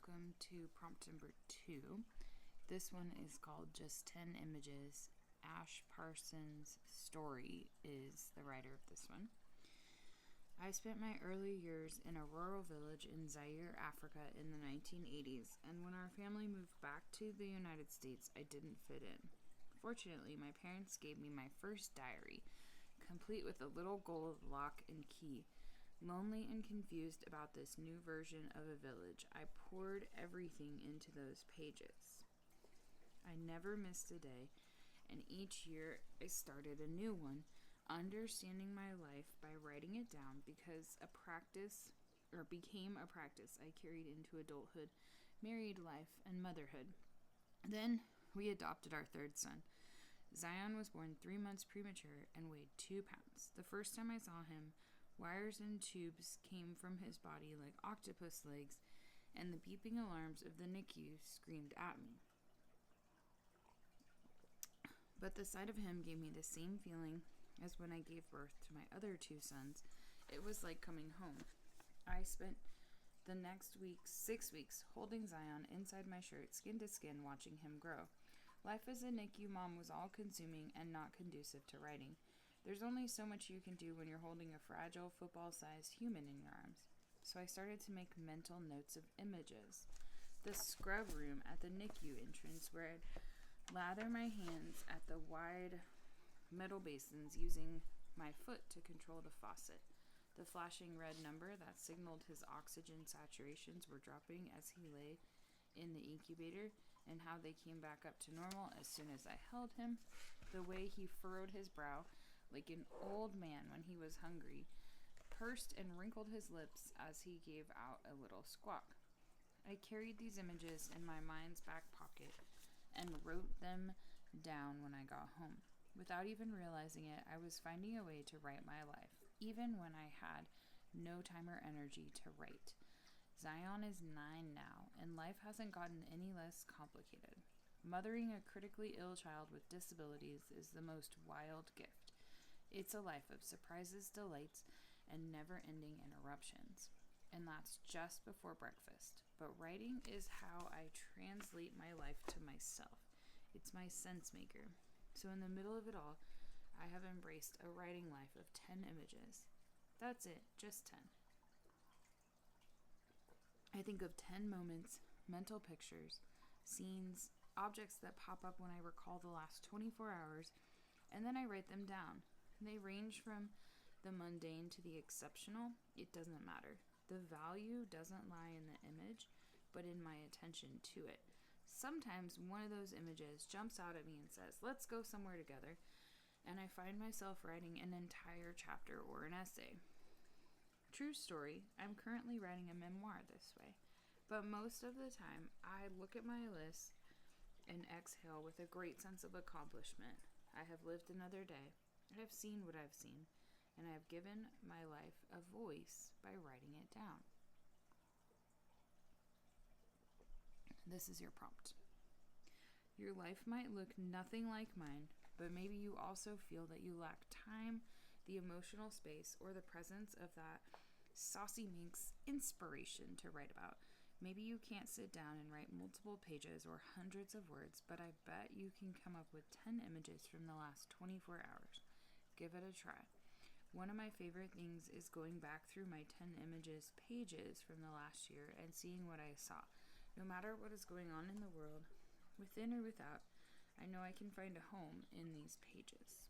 welcome to prompt number 2. This one is called Just 10 Images. Ash Parsons Story is the writer of this one. I spent my early years in a rural village in Zaire, Africa in the 1980s, and when our family moved back to the United States, I didn't fit in. Fortunately, my parents gave me my first diary, complete with a little gold lock and key. Lonely and confused about this new version of a village, I poured everything into those pages. I never missed a day, and each year I started a new one, understanding my life by writing it down became a practice I carried into adulthood, married life, and motherhood. Then we adopted our third son. Zion was born 3 months premature and weighed 2 pounds. The first time I saw him, wires and tubes came from his body like octopus legs, and the beeping alarms of the NICU screamed at me. But the sight of him gave me the same feeling as when I gave birth to my other 2 sons. It was like coming home. I spent the next 6 weeks, holding Zion inside my shirt, skin to skin, watching him grow. Life as a NICU mom was all-consuming and not conducive to writing. There's only so much you can do when you're holding a fragile, football-sized human in your arms. So I started to make mental notes of images. The scrub room at the NICU entrance, where I'd lather my hands at the wide metal basins using my foot to control the faucet. The flashing red number that signaled his oxygen saturations were dropping as he lay in the incubator, and how they came back up to normal as soon as I held him. The way he furrowed his brow like an old man when he was hungry, pursed and wrinkled his lips as he gave out a little squawk. I carried these images in my mind's back pocket and wrote them down when I got home. Without even realizing it, I was finding a way to write my life, even when I had no time or energy to write. Zion is 9 now, and life hasn't gotten any less complicated. Mothering a critically ill child with disabilities is the most wild gift. It's a life of surprises, delights, and never-ending interruptions. And that's just before breakfast. But writing is how I translate my life to myself. It's my sense maker. So in the middle of it all, I have embraced a writing life of 10 images. That's it, just 10. I think of 10 moments, mental pictures, scenes, objects that pop up when I recall the last 24 hours, and then I write them down. They range from the mundane to the exceptional. It doesn't matter. The value doesn't lie in the image, but in my attention to it. Sometimes one of those images jumps out at me and says, "Let's go somewhere together," and I find myself writing an entire chapter or an essay. True story, I'm currently writing a memoir this way, but most of the time I look at my list and exhale with a great sense of accomplishment. I have lived another day, I have seen what I've seen, and I have given my life a voice by writing it down. This is your prompt. Your life might look nothing like mine, but maybe you also feel that you lack time, the emotional space, or the presence of that saucy Minx inspiration to write about. Maybe you can't sit down and write multiple pages or hundreds of words, but I bet you can come up with 10 images from the last 24 hours. Give it a try. One of my favorite things is going back through my 10 images pages from the last year and seeing what I saw. No matter what is going on in the world, within or without, I know I can find a home in these pages.